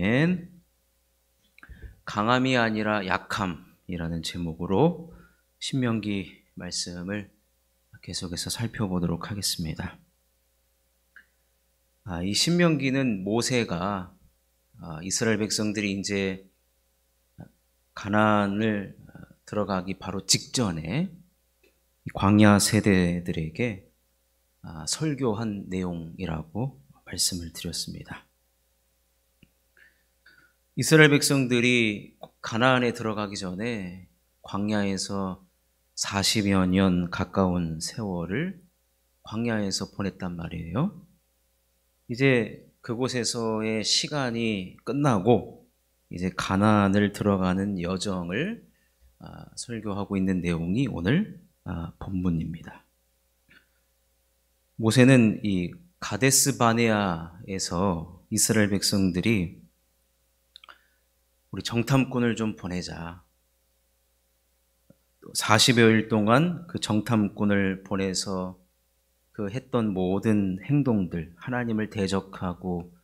아멘. 강함이 아니라 약함이라는 제목으로 신명기 말씀을 계속해서 살펴보도록 하겠습니다. 이 신명기는 모세가 이스라엘 백성들이 이제 가나안을 들어가기 바로 직전에 광야 세대들에게 설교한 내용이라고 말씀을 드렸습니다. 이스라엘 백성들이 가나안에 들어가기 전에 광야에서 40여 년 가까운 세월을 광야에서 보냈단 말이에요. 이제 그곳에서의 시간이 끝나고 이제 가나안을 들어가는 여정을 설교하고 있는 내용이 오늘 본문입니다. 모세는 이 가데스 바네아에서 이스라엘 백성들이 우리 정탐꾼을 좀 보내자. 40여일 동안 그 정탐꾼을 보내서 그 했던 모든 행동들, 하나님을 대적하고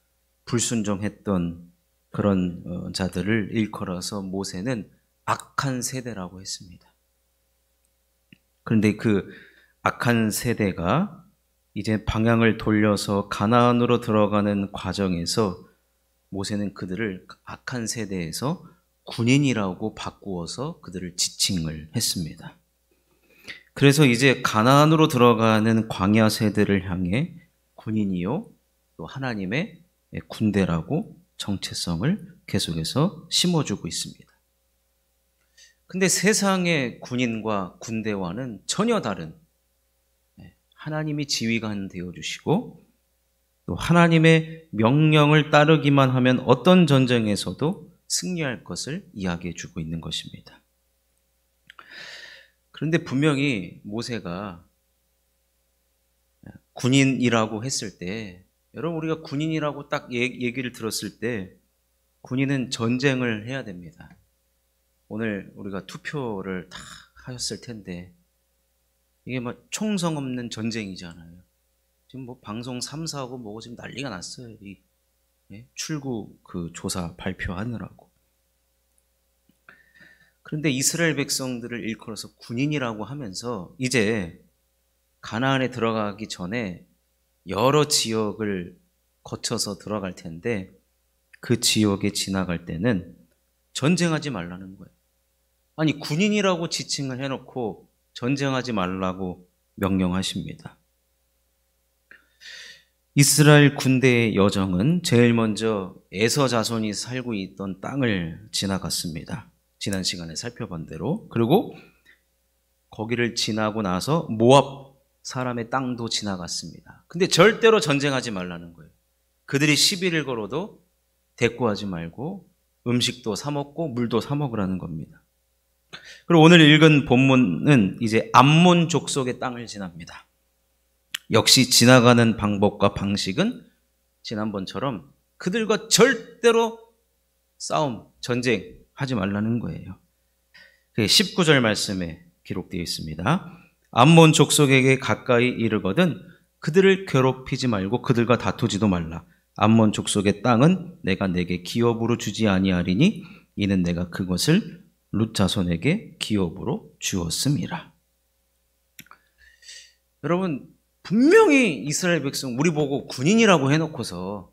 불순종했던 그런 자들을 일컬어서 모세는 악한 세대라고 했습니다. 그런데 그 악한 세대가 이제 방향을 돌려서 가나안으로 들어가는 과정에서 모세는 그들을 악한 세대에서 군인이라고 바꾸어서 그들을 지칭을 했습니다. 그래서 이제 가나안으로 들어가는 광야 세대를 향해 군인이요 또 하나님의 군대라고 정체성을 계속해서 심어주고 있습니다. 근데 세상의 군인과 군대와는 전혀 다른 하나님이 지휘관 되어주시고 또 하나님의 명령을 따르기만 하면 어떤 전쟁에서도 승리할 것을 이야기해 주고 있는 것입니다. 그런데 분명히 모세가 군인이라고 했을 때, 여러분 우리가 군인이라고 딱 얘기를 들었을 때 군인은 전쟁을 해야 됩니다. 오늘 우리가 투표를 다 하셨을 텐데 이게 뭐 총성 없는 전쟁이잖아요. 지금 뭐 방송 3사하고 뭐고 지금 난리가 났어요. 이 출구 그 조사 발표하느라고. 그런데 이스라엘 백성들을 일컬어서 군인이라고 하면서 이제 가나안에 들어가기 전에 여러 지역을 거쳐서 들어갈 텐데 그 지역에 지나갈 때는 전쟁하지 말라는 거예요. 아니 군인이라고 지칭을 해놓고 전쟁하지 말라고 명령하십니다. 이스라엘 군대의 여정은 제일 먼저 에서 자손이 살고 있던 땅을 지나갔습니다. 지난 시간에 살펴본 대로. 그리고 거기를 지나고 나서 모압 사람의 땅도 지나갔습니다. 근데 절대로 전쟁하지 말라는 거예요. 그들이 시비를 걸어도 대꾸하지 말고 음식도 사 먹고 물도 사 먹으라는 겁니다. 그리고 오늘 읽은 본문은 이제 암몬 족속의 땅을 지납니다. 역시 지나가는 방법과 방식은 지난번처럼 그들과 절대로 싸움, 전쟁하지 말라는 거예요. 19절 말씀에 기록되어 있습니다. 암몬 족속에게 가까이 이르거든 그들을 괴롭히지 말고 그들과 다투지도 말라. 암몬 족속의 땅은 내가 내게 기업으로 주지 아니하리니 이는 내가 그것을 룻 자손에게 기업으로 주었음이라. 여러분 분명히 이스라엘 백성 우리 보고 군인이라고 해놓고서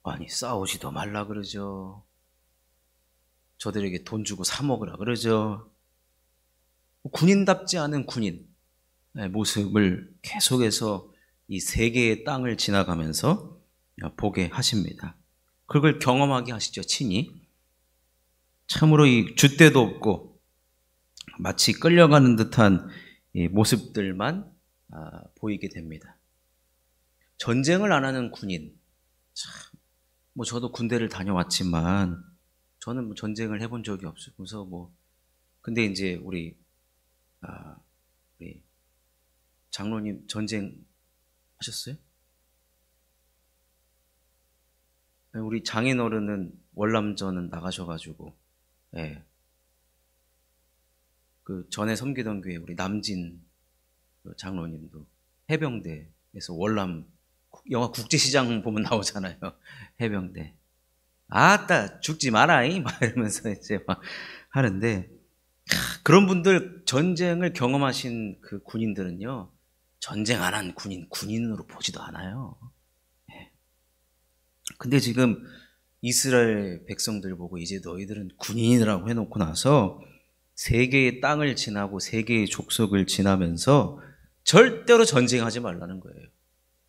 아니 싸우지도 말라 그러죠. 저들에게 돈 주고 사 먹으라 그러죠. 군인답지 않은 군인의 모습을 계속해서 이 세계의 땅을 지나가면서 보게 하십니다. 그걸 경험하게 하시죠, 친히. 참으로 이 줏대도 없고 마치 끌려가는 듯한 이 모습들만 보이게 됩니다. 전쟁을 안 하는 군인. 참, 뭐 저도 군대를 다녀왔지만 저는 뭐 전쟁을 해본 적이 없어요. 그래서 근데 이제 우리 장로님 전쟁 하셨어요? 우리 장인어른은 월남전은 나가셔가지고, 예. 그 전에 섬기던 교회 우리 남진 장로님도 해병대 그래서 월남 영화 국제시장 보면 나오잖아요. 해병대. 아따 죽지 마라이 막 이러면서 이제 막 하는데, 그런 분들, 전쟁을 경험하신 그 군인들은요, 전쟁 안 한 군인으로 보지도 않아요. 근데 지금 이스라엘 백성들 보고 이제 너희들은 군인이라고 해놓고 나서 세 개의 땅을 지나고 세 개의 족속을 지나면서 절대로 전쟁하지 말라는 거예요.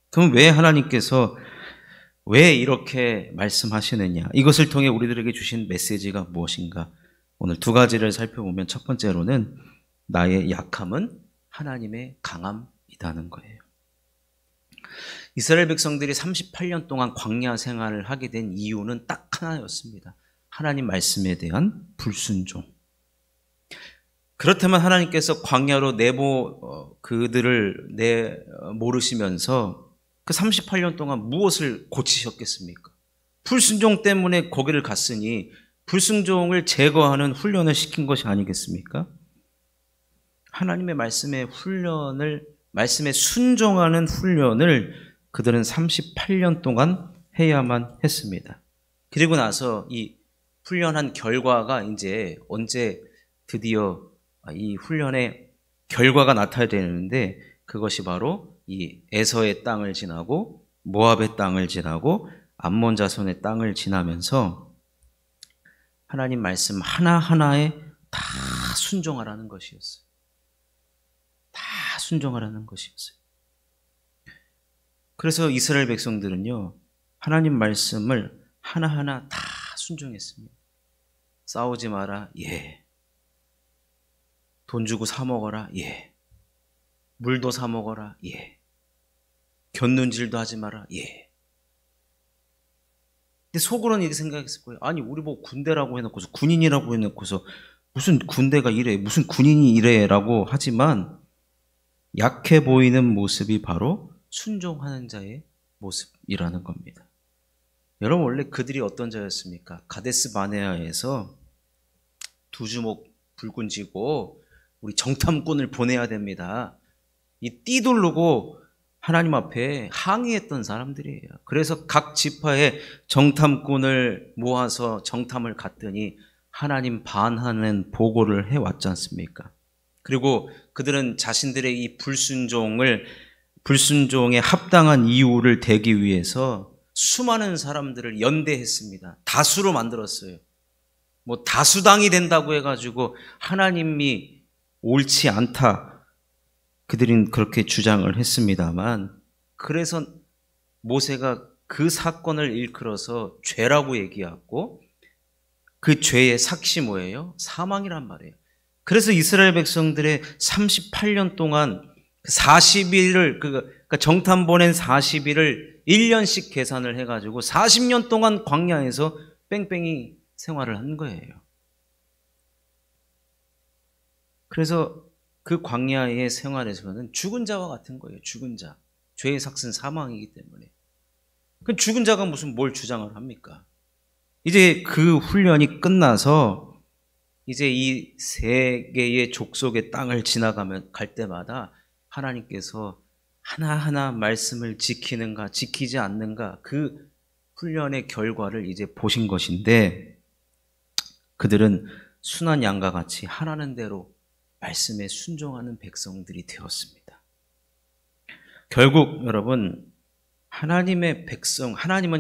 그럼 왜 하나님께서 왜 이렇게 말씀하시느냐? 이것을 통해 우리들에게 주신 메시지가 무엇인가? 오늘 두 가지를 살펴보면, 첫 번째로는 나의 약함은 하나님의 강함이라는 거예요. 이스라엘 백성들이 38년 동안 광야 생활을 하게 된 이유는 딱 하나였습니다. 하나님 말씀에 대한 불순종. 그렇다면 하나님께서 광야로 그들을 내모르시면서 그 38년 동안 무엇을 고치셨겠습니까? 불순종 때문에 거기를 갔으니 불순종을 제거하는 훈련을 시킨 것이 아니겠습니까? 하나님의 말씀에 순종하는 훈련을 그들은 38년 동안 해야만 했습니다. 그리고 나서 이 훈련한 결과가 이제 언제 드디어 이 훈련의 결과가 나타나야 되는데, 그것이 바로 이 에서의 땅을 지나고 모압의 땅을 지나고 암몬 자손의 땅을 지나면서 하나님 말씀 하나하나에 다 순종하라는 것이었어요. 다 순종하라는 것이었어요. 그래서 이스라엘 백성들은요, 하나님 말씀을 하나하나 다 순종했습니다. 싸우지 마라, 예. 돈 주고 사 먹어라, 예. 물도 사 먹어라, 예. 곁눈질도 하지 마라, 예. 근데 속으로는 이렇게 생각했을 거예요. 아니, 우리 뭐 군대라고 해놓고서, 군인이라고 해놓고서 무슨 군대가 이래, 무슨 군인이 이래 라고 하지만, 약해 보이는 모습이 바로 순종하는 자의 모습이라는 겁니다. 여러분, 원래 그들이 어떤 자였습니까? 가데스 바네아에서 두 주먹 불끈 쥐고 우리 정탐꾼을 보내야 됩니다. 이 띠두르고 하나님 앞에 항의했던 사람들이에요. 그래서 각 지파에 정탐꾼을 모아서 정탐을 갔더니 하나님 반하는 보고를 해왔지 않습니까? 그리고 그들은 자신들의 이 불순종에 합당한 이유를 대기 위해서 수많은 사람들을 연대했습니다. 다수로 만들었어요. 뭐 다수당이 된다고 해가지고 하나님이 옳지 않다, 그들은 그렇게 주장을 했습니다만, 그래서 모세가 그 사건을 일컬어서 죄라고 얘기하고, 그 죄의 삭시 뭐예요? 사망이란 말이에요. 그래서 이스라엘 백성들의 38년 동안 40일을, 그러니까 정탐 보낸 40일을 1년씩 계산을 해가지고 40년 동안 광야에서 뺑뺑이 생활을 한 거예요. 그래서 그 광야의 생활에서는 죽은 자와 같은 거예요. 죽은 자. 죄의 삭은 사망이기 때문에. 그 죽은 자가 무슨 뭘 주장을 합니까? 이제 그 훈련이 끝나서 이제 이 세 개의 족속의 땅을 갈 때마다 하나님께서 하나하나 말씀을 지키는가 지키지 않는가, 그 훈련의 결과를 이제 보신 것인데, 그들은 순한 양과 같이 하라는 대로 말씀에 순종하는 백성들이 되었습니다. 결국 여러분, 하나님은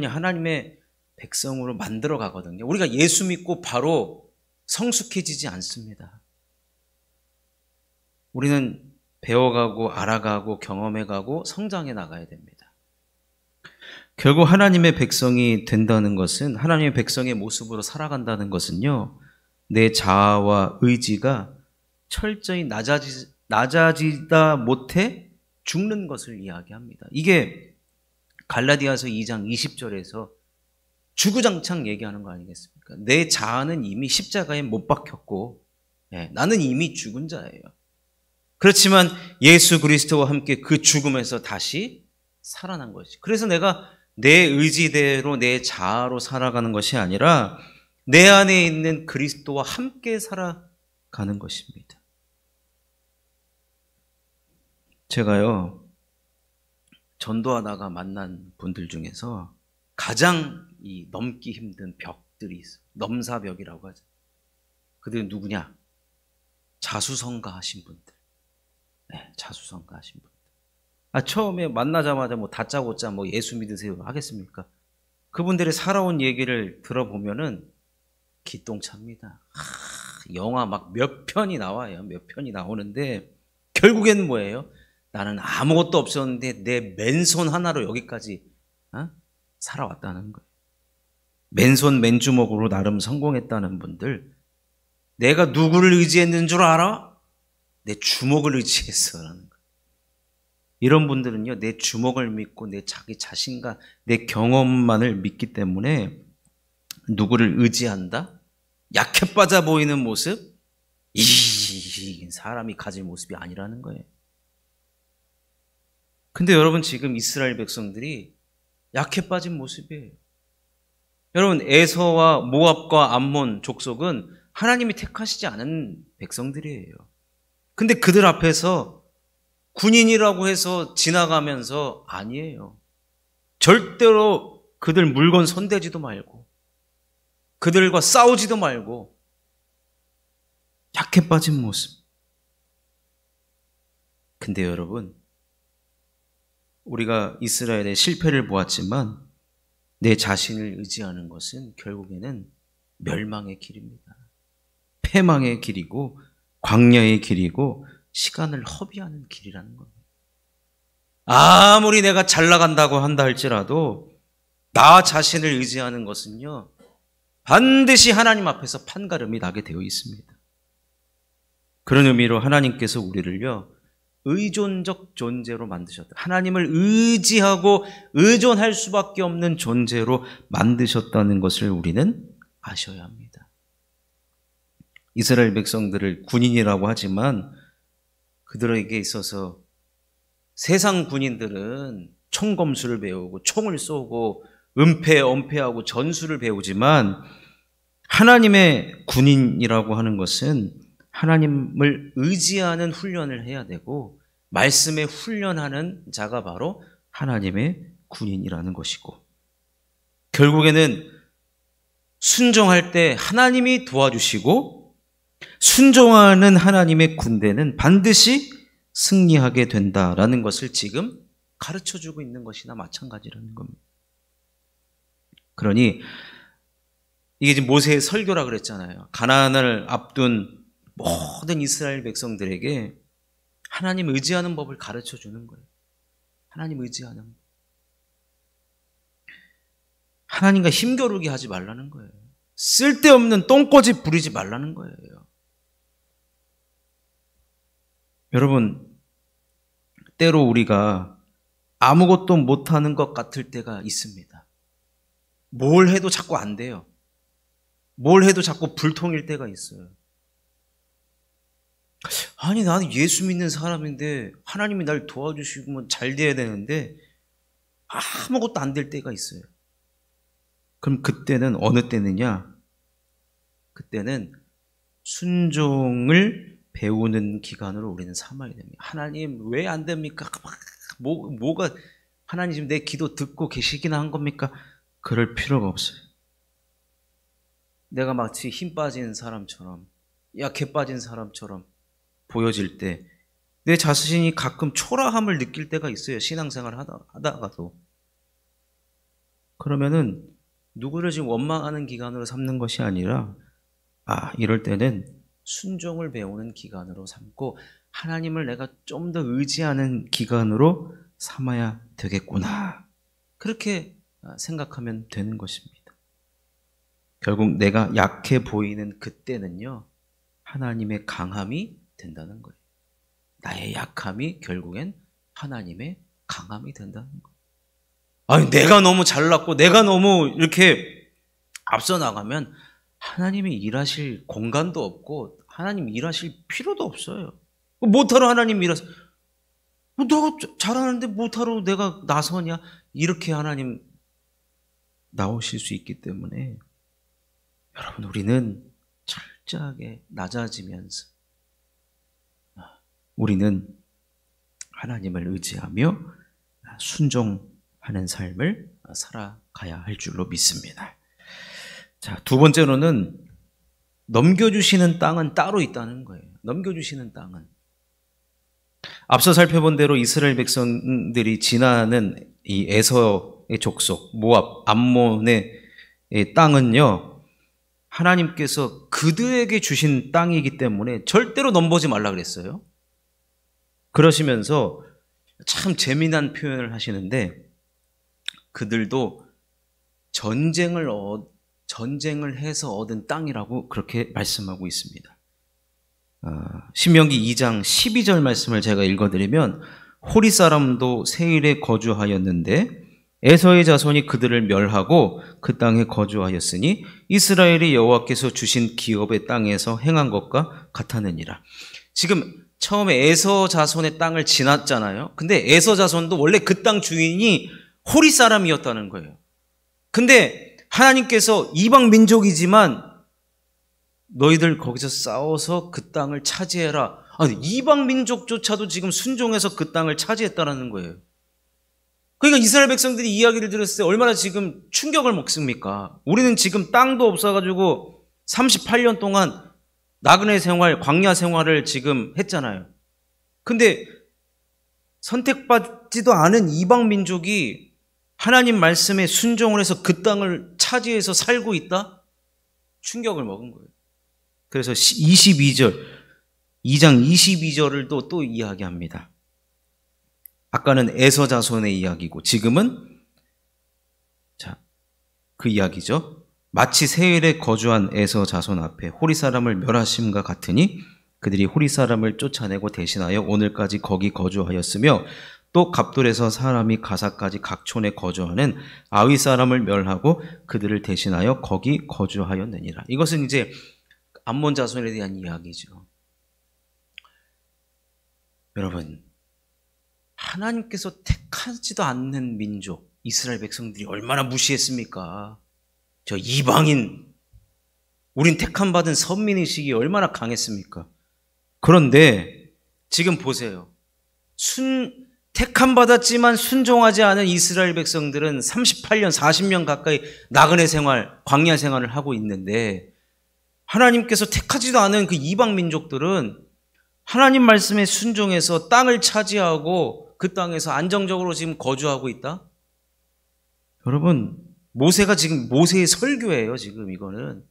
하나님의 백성으로 만들어 가거든요. 우리가 예수 믿고 바로 성숙해지지 않습니다. 우리는 배워가고 알아가고 경험해가고 성장해 나가야 됩니다. 결국 하나님의 백성이 된다는 것은, 하나님의 백성의 모습으로 살아간다는 것은요, 내 자아와 의지가 철저히 낮아지다 못해 죽는 것을 이야기합니다. 이게 갈라디아서 2장 20절에서 주구장창 얘기하는 거 아니겠습니까? 내 자아는 이미 십자가에 못 박혔고, 나는 이미 죽은 자예요. 그렇지만 예수 그리스도와 함께 그 죽음에서 다시 살아난 것이. 그래서 내가 내 의지대로 내 자아로 살아가는 것이 아니라 내 안에 있는 그리스도와 함께 살아가는 것입니다. 제가요, 전도하다가 만난 분들 중에서 가장 이 넘기 힘든 벽들이 있어. 넘사벽이라고 하죠. 그들은 누구냐? 자수성가하신 분들. 네, 자수성가하신 분들. 처음에 만나자마자 뭐 다짜고짜 뭐 예수 믿으세요 하겠습니까? 그분들의 살아온 얘기를 들어보면은 기똥차입니다. 영화 막 몇 편이 나와요. 몇 편이 나오는데 결국엔 뭐예요? 나는 아무것도 없었는데 내 맨손 하나로 여기까지 살아왔다는 거예요. 맨손 맨주먹으로 나름 성공했다는 분들, 내가 누구를 의지했는 줄 알아? 내 주먹을 의지했어라는 거예요. 이런 분들은요, 내 주먹을 믿고 내 자기 자신과 내 경험만을 믿기 때문에 누구를 의지한다? 약해 빠져 보이는 모습? 이 사람이 가진 모습이 아니라는 거예요. 근데 여러분, 지금 이스라엘 백성들이 약해 빠진 모습이에요. 여러분, 에서와 모압과 암몬 족속은 하나님이 택하시지 않은 백성들이에요. 근데 그들 앞에서 군인이라고 해서 지나가면서 아니에요. 절대로 그들 물건 손대지도 말고 그들과 싸우지도 말고 약해 빠진 모습. 근데 여러분, 우리가 이스라엘의 실패를 보았지만 내 자신을 의지하는 것은 결국에는 멸망의 길입니다. 패망의 길이고 광야의 길이고 시간을 허비하는 길이라는 겁니다. 아무리 내가 잘 나간다고 한다 할지라도 나 자신을 의지하는 것은요, 반드시 하나님 앞에서 판가름이 나게 되어 있습니다. 그런 의미로 하나님께서 우리를요, 의존적 존재로 만드셨다. 하나님을 의지하고 의존할 수밖에 없는 존재로 만드셨다는 것을 우리는 아셔야 합니다. 이스라엘 백성들을 군인이라고 하지만 그들에게 있어서 세상 군인들은 총검술을 배우고 총을 쏘고 은폐, 엄폐하고 전술을 배우지만 하나님의 군인이라고 하는 것은 하나님을 의지하는 훈련을 해야 되고 말씀에 훈련하는 자가 바로 하나님의 군인이라는 것이고, 결국에는 순종할 때 하나님이 도와주시고 순종하는 하나님의 군대는 반드시 승리하게 된다라는 것을 지금 가르쳐주고 있는 것이나 마찬가지라는 겁니다. 그러니 이게 지금 모세의 설교라 그랬잖아요. 가나안을 앞둔 모든 이스라엘 백성들에게 하나님 의지하는 법을 가르쳐주는 거예요. 하나님 의지하는 법. 하나님과 힘겨루기 하지 말라는 거예요. 쓸데없는 똥꼬집 부리지 말라는 거예요. 여러분, 때로 우리가 아무것도 못하는 것 같을 때가 있습니다. 뭘 해도 자꾸 안 돼요. 뭘 해도 자꾸 불통일 때가 있어요. 아니, 나는 예수 믿는 사람인데 하나님이 날 도와주시면 잘 돼야 되는데 아무것도 안 될 때가 있어요. 그럼 그때는 어느 때느냐? 그때는 순종을 배우는 기간으로 우리는 삼아야 됩니다. 하나님 왜 안 됩니까? 뭐가 하나님 지금 내 기도 듣고 계시기나 한 겁니까? 그럴 필요가 없어요. 내가 마치 힘 빠진 사람처럼, 약해 빠진 사람처럼 보여질 때 내 자신이 가끔 초라함을 느낄 때가 있어요. 신앙생활 하다가도. 그러면은 누구를 지금 원망하는 기간으로 삼는 것이 아니라, 이럴 때는 순종을 배우는 기간으로 삼고 하나님을 내가 좀 더 의지하는 기간으로 삼아야 되겠구나, 그렇게 생각하면 되는 것입니다. 결국 내가 약해 보이는 그때는요, 하나님의 강함이 된다는 거예요. 나의 약함이 결국엔 하나님의 강함이 된다는 거예요. 아니, 내가 너무 잘났고 내가 너무 이렇게 앞서 나가면 하나님이 일하실 공간도 없고 하나님 일하실 필요도 없어요. 못하러 하나님 일하세요. 너가 잘하는데 못하러 내가 나서냐? 이렇게 하나님 나오실 수 있기 때문에 여러분, 우리는 철저하게 낮아지면서 우리는 하나님을 의지하며 순종하는 삶을 살아가야 할 줄로 믿습니다. 자, 두 번째로는 넘겨주시는 땅은 따로 있다는 거예요. 넘겨주시는 땅은. 앞서 살펴본 대로 이스라엘 백성들이 지나는 이 에서의 족속, 모압, 암몬의 땅은요, 하나님께서 그들에게 주신 땅이기 때문에 절대로 넘보지 말라 그랬어요. 그러시면서 참 재미난 표현을 하시는데, 그들도 전쟁을 해서 얻은 땅이라고 그렇게 말씀하고 있습니다. 신명기 2장 12절 말씀을 제가 읽어드리면, 호리 사람도 세일에 거주하였는데 에서의 자손이 그들을 멸하고 그 땅에 거주하였으니 이스라엘이 여호와께서 주신 기업의 땅에서 행한 것과 같았느니라. 지금 처음에 에서 자손의 땅을 지났잖아요. 근데 에서 자손도 원래 그 땅 주인이 호리 사람이었다는 거예요. 근데 하나님께서 이방 민족이지만 너희들 거기서 싸워서 그 땅을 차지해라. 아니, 이방 민족조차도 지금 순종해서 그 땅을 차지했다는 거예요. 그러니까 이스라엘 백성들이 이야기를 들었을 때 얼마나 지금 충격을 먹습니까? 우리는 지금 땅도 없어가지고 38년 동안 나그네 생활, 광야 생활을 지금 했잖아요. 근데 선택받지도 않은 이방 민족이 하나님 말씀에 순종을 해서 그 땅을 차지해서 살고 있다? 충격을 먹은 거예요. 그래서 2장 22절을 또 이야기합니다. 아까는 에서 자손의 이야기고 지금은 그 이야기죠. 마치 세일에 거주한 에서 자손 앞에 호리 사람을 멸하심과 같으니 그들이 호리 사람을 쫓아내고 대신하여 오늘까지 거기 거주하였으며 또 갑돌에서 사람이 가사까지 각 촌에 거주하는 아위 사람을 멸하고 그들을 대신하여 거기 거주하였느니라. 이것은 이제 암몬 자손에 대한 이야기죠. 여러분, 하나님께서 택하지도 않는 민족, 이스라엘 백성들이 얼마나 무시했습니까? 저 이방인, 우린 택함받은 선민의식이 얼마나 강했습니까? 그런데 지금 보세요. 택함받았지만 순종하지 않은 이스라엘 백성들은 38년, 40년 가까이 나그네 생활, 광야 생활을 하고 있는데 하나님께서 택하지도 않은 그 이방 민족들은 하나님 말씀에 순종해서 땅을 차지하고 그 땅에서 안정적으로 지금 거주하고 있다? 여러분, 모세의 설교예요, 지금 이거는.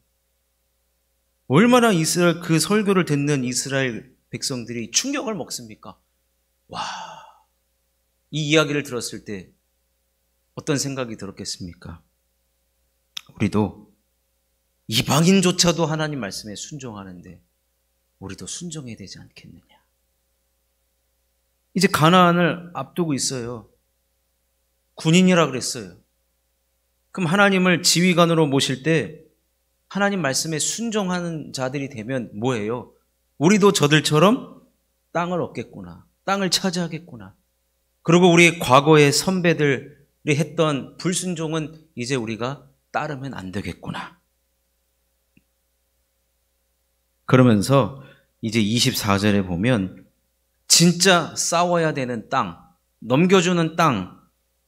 얼마나 그 설교를 듣는 이스라엘 백성들이 충격을 먹습니까? 와, 이 이야기를 들었을 때 어떤 생각이 들었겠습니까? 우리도 이방인조차도 하나님 말씀에 순종하는데 우리도 순종해야 되지 않겠느냐. 이제 가나안을 앞두고 있어요. 군인이라 그랬어요. 그럼 하나님을 지휘관으로 모실 때 하나님 말씀에 순종하는 자들이 되면 뭐예요? 우리도 저들처럼 땅을 얻겠구나. 땅을 차지하겠구나. 그리고 우리 과거의 선배들이 했던 불순종은 이제 우리가 따르면 안 되겠구나. 그러면서 이제 24절에 보면 진짜 싸워야 되는 땅, 넘겨주는 땅,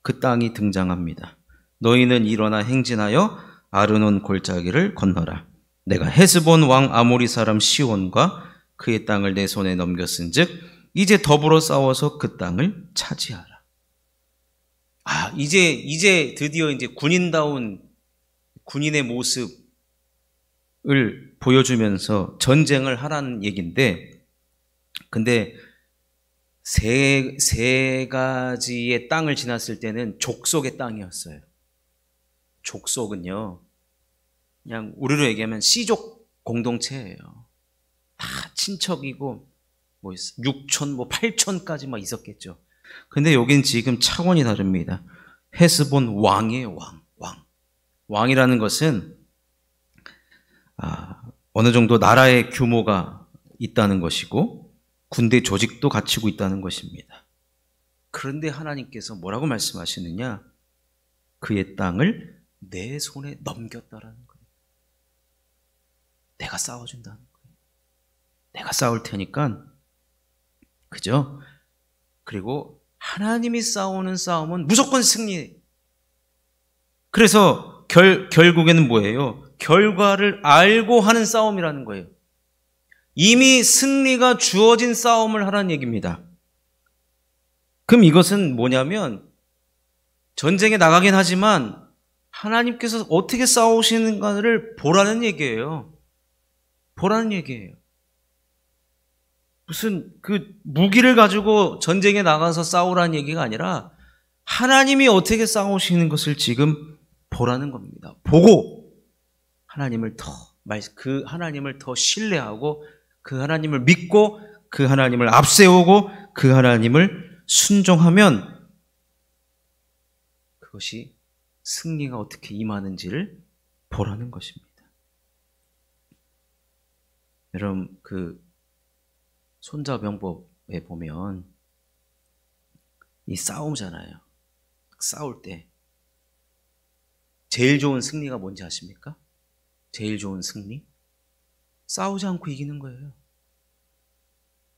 그 땅이 등장합니다. 너희는 일어나 행진하여 아르논 골짜기를 건너라. 내가 헤스본 왕 아모리 사람 시온과 그의 땅을 내 손에 넘겼은즉 이제 더불어 싸워서 그 땅을 차지하라. 이제 드디어 이제 군인다운 군인의 모습을 보여주면서 전쟁을 하라는 얘기인데, 근데 세 가지의 땅을 지났을 때는 족속의 땅이었어요. 족속은요, 그냥 우리로 얘기하면 씨족 공동체예요. 다 친척이고, 6촌, 8촌까지 막 있었겠죠. 근데 여긴 지금 차원이 다릅니다. 헤스본 왕이에요, 왕. 왕이라는 것은, 어느 정도 나라의 규모가 있다는 것이고, 군대 조직도 갖추고 있다는 것입니다. 그런데 하나님께서 뭐라고 말씀하시느냐? 그의 땅을 내 손에 넘겼다라는 거예요. 내가 싸워준다는 거예요. 내가 싸울 테니까, 그죠? 그리고 하나님이 싸우는 싸움은 무조건 승리. 그래서 결국에는 뭐예요? 결과를 알고 하는 싸움이라는 거예요. 이미 승리가 주어진 싸움을 하라는 얘기입니다. 그럼 이것은 뭐냐면 전쟁에 나가긴 하지만 하나님께서 어떻게 싸우시는가를 보라는 얘기예요. 보라는 얘기예요. 무슨 그 무기를 가지고 전쟁에 나가서 싸우라는 얘기가 아니라 하나님이 어떻게 싸우시는 것을 지금 보라는 겁니다. 보고 그 하나님을 더 신뢰하고 그 하나님을 믿고 그 하나님을 앞세우고 그 하나님을 순종하면 그것이 승리가 어떻게 임하는지를 보라는 것입니다. 여러분, 그 손자병법에 보면 이 싸움잖아요. 싸울 때 제일 좋은 승리가 뭔지 아십니까? 제일 좋은 승리? 싸우지 않고 이기는 거예요.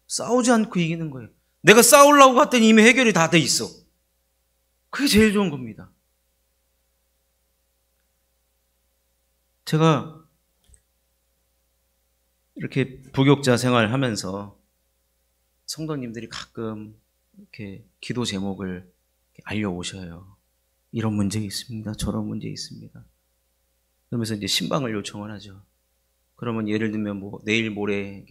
싸우지 않고 이기는 거예요. 내가 싸우려고 갔더니 이미 해결이 다 돼 있어. 그게 제일 좋은 겁니다. 제가 이렇게 부교육자 생활하면서 성도님들이 가끔 이렇게 기도 제목을 알려오셔요. 이런 문제 있습니다. 저런 문제 있습니다. 그러면서 이제 신방을 요청을 하죠. 그러면 예를 들면 뭐 내일 모레에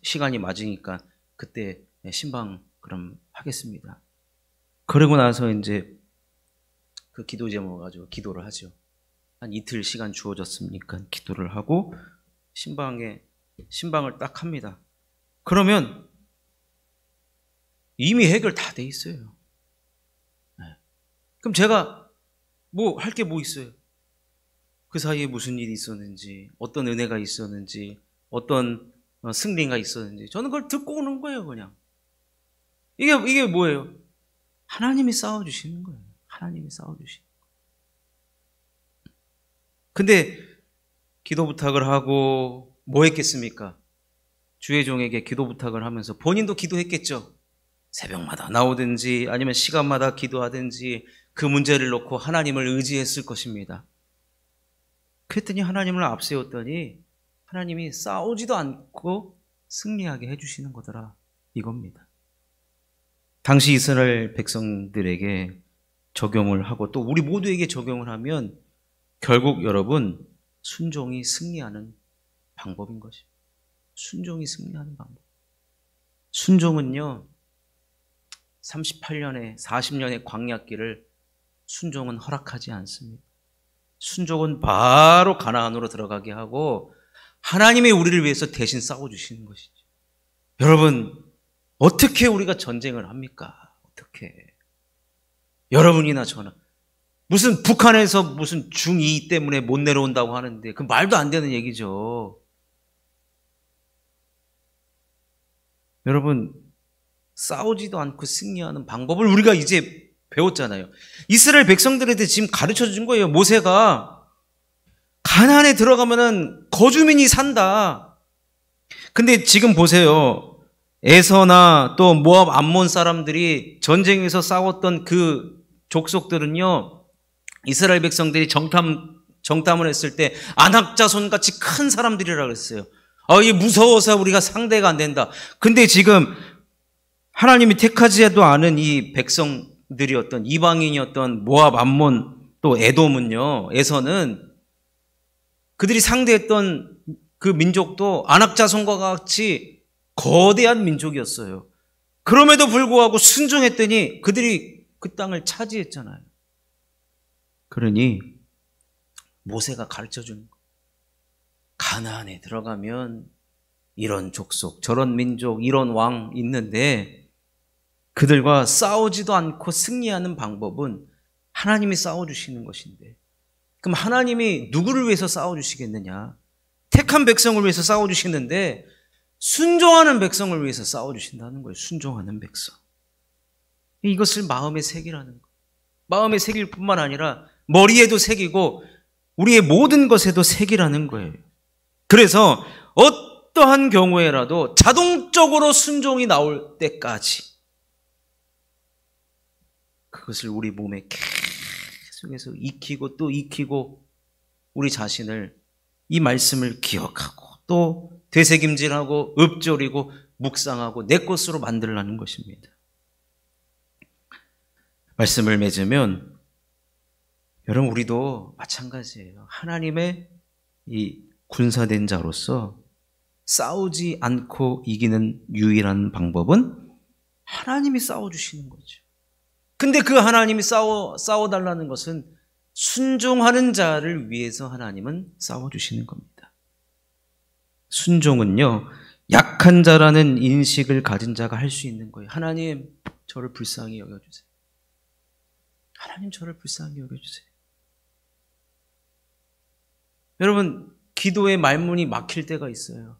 시간이 맞으니까 그때 신방 그럼 하겠습니다. 그러고 나서 이제 그 기도 제목을 가지고 기도를 하죠. 한 이틀 시간 주어졌으니까 기도를 하고 신방을 딱 합니다. 그러면 이미 해결 다 돼 있어요. 네. 그럼 제가 뭐 할 게 뭐 있어요? 그 사이에 무슨 일이 있었는지, 어떤 은혜가 있었는지, 어떤 승리가 있었는지 저는 그걸 듣고 오는 거예요. 그냥 이게 뭐예요? 하나님이 싸워주시는 거예요. 하나님이 싸워주시는 거예요. 근데 기도 부탁을 하고 뭐 했겠습니까? 주의 종에게 기도 부탁을 하면서 본인도 기도했겠죠. 새벽마다 나오든지 아니면 시간마다 기도하든지 그 문제를 놓고 하나님을 의지했을 것입니다. 그랬더니 하나님을 앞세웠더니 하나님이 싸우지도 않고 승리하게 해주시는 거더라. 이겁니다. 당시 이스라엘 백성들에게 적용을 하고 또 우리 모두에게 적용을 하면 결국 여러분 순종이 승리하는 방법인 것입니다. 순종이 승리하는 방법. 순종은요 38년의 40년의 광야길을 순종은 허락하지 않습니다. 순종은 바로 가나안으로 들어가게 하고 하나님이 우리를 위해서 대신 싸워주시는 것이죠. 여러분 어떻게 우리가 전쟁을 합니까? 어떻게? 여러분이나 저나 무슨 북한에서 무슨 중2 때문에 못 내려온다고 하는데 그 말도 안 되는 얘기죠. 여러분 싸우지도 않고 승리하는 방법을 우리가 이제 배웠잖아요. 이스라엘 백성들한테 지금 가르쳐 준 거예요. 모세가 가나안에 들어가면은 거주민이 산다. 근데 지금 보세요. 에서나 또 모압 암몬 사람들이 전쟁에서 싸웠던 그 족속들은요. 이스라엘 백성들이 정탐을 했을 때 안악자손 같이 큰 사람들이라 그랬어요. 이게 무서워서 우리가 상대가 안 된다. 근데 지금 하나님이 택하지도 않은 이 백성들이었던 이방인이었던 모압 암몬 또 에돔은요. 에서는 그들이 상대했던 그 민족도 안악자손과 같이 거대한 민족이었어요. 그럼에도 불구하고 순종했더니 그들이 그 땅을 차지했잖아요. 그러니 모세가 가르쳐준 가나안에 들어가면 이런 족속, 저런 민족, 이런 왕 있는데 그들과 싸우지도 않고 승리하는 방법은 하나님이 싸워주시는 것인데 그럼 하나님이 누구를 위해서 싸워주시겠느냐? 택한 백성을 위해서 싸워주시는데 순종하는 백성을 위해서 싸워주신다는 거예요. 순종하는 백성. 이것을 마음에 새기라는 거예요. 마음에 새길 뿐만 아니라 머리에도 새기고 우리의 모든 것에도 새기라는 거예요. 그래서 어떠한 경우에라도 자동적으로 순종이 나올 때까지 그것을 우리 몸에 계속해서 익히고 또 익히고 우리 자신을 이 말씀을 기억하고 또 되새김질하고 읊조리고 묵상하고 내 것으로 만들라는 것입니다. 말씀을 맺으면 여러분 우리도 마찬가지예요. 하나님의 이 군사된 자로서 싸우지 않고 이기는 유일한 방법은 하나님이 싸워주시는 거죠. 근데 그 하나님이 싸워달라는 것은 순종하는 자를 위해서 하나님은 싸워주시는 겁니다. 순종은요, 약한 자라는 인식을 가진 자가 할 수 있는 거예요. 하나님, 저를 불쌍히 여겨주세요. 하나님, 저를 불쌍히 여겨주세요. 여러분, 기도의 말문이 막힐 때가 있어요.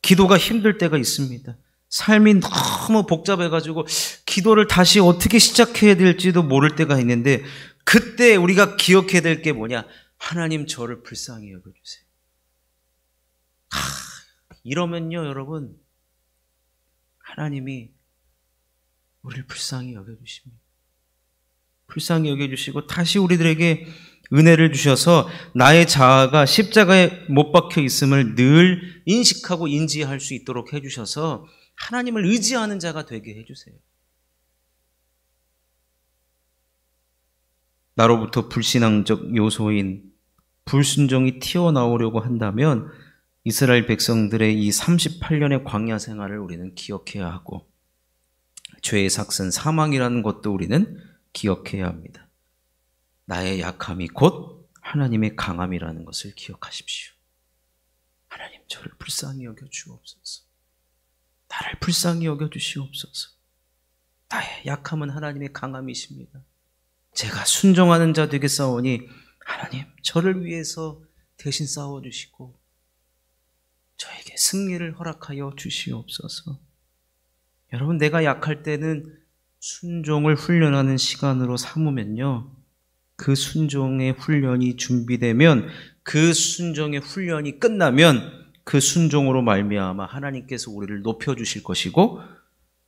기도가 힘들 때가 있습니다. 삶이 너무 복잡해가지고 기도를 다시 어떻게 시작해야 될지도 모를 때가 있는데 그때 우리가 기억해야 될 게 뭐냐? 하나님 저를 불쌍히 여겨주세요. 이러면요 여러분 하나님이 우리를 불쌍히 여겨주십니다. 불쌍히 여겨주시고 다시 우리들에게 은혜를 주셔서 나의 자아가 십자가에 못 박혀 있음을 늘 인식하고 인지할 수 있도록 해주셔서 하나님을 의지하는 자가 되게 해주세요. 나로부터 불신앙적 요소인 불순종이 튀어나오려고 한다면 이스라엘 백성들의 이 38년의 광야 생활을 우리는 기억해야 하고 죄의 삭슨 사망이라는 것도 우리는 기억해야 합니다. 나의 약함이 곧 하나님의 강함이라는 것을 기억하십시오. 하나님 저를 불쌍히 여겨주옵소서. 나를 불쌍히 여겨주시옵소서. 나의 약함은 하나님의 강함이십니다. 제가 순종하는 자 되겠사오니 하나님 저를 위해서 대신 싸워주시고 저에게 승리를 허락하여 주시옵소서. 여러분 내가 약할 때는 순종을 훈련하는 시간으로 삼으면요 그 순종의 훈련이 준비되면 그 순종의 훈련이 끝나면 그 순종으로 말미암아 하나님께서 우리를 높여주실 것이고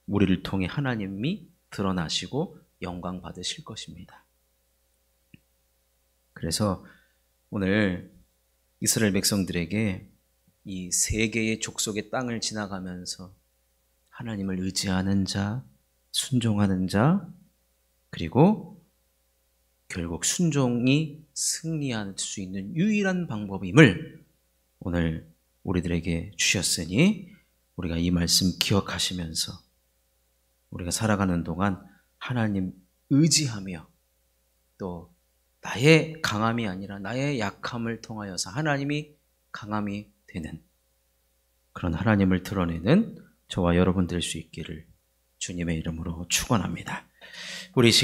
우리를 통해 하나님이 드러나시고 영광 받으실 것입니다. 그래서 오늘 이스라엘 백성들에게 이 세 개의 족속의 땅을 지나가면서 하나님을 의지하는 자, 순종하는 자, 그리고 결국 순종이 승리할 수 있는 유일한 방법임을 오늘 우리들에게 주셨으니 우리가 이 말씀 기억하시면서 우리가 살아가는 동안 하나님 의지하며 또 나의 강함이 아니라 나의 약함을 통하여서 하나님이 강함이 되는 그런 하나님을 드러내는 저와 여러분 될 수 있기를 주님의 이름으로 축원합니다. 우리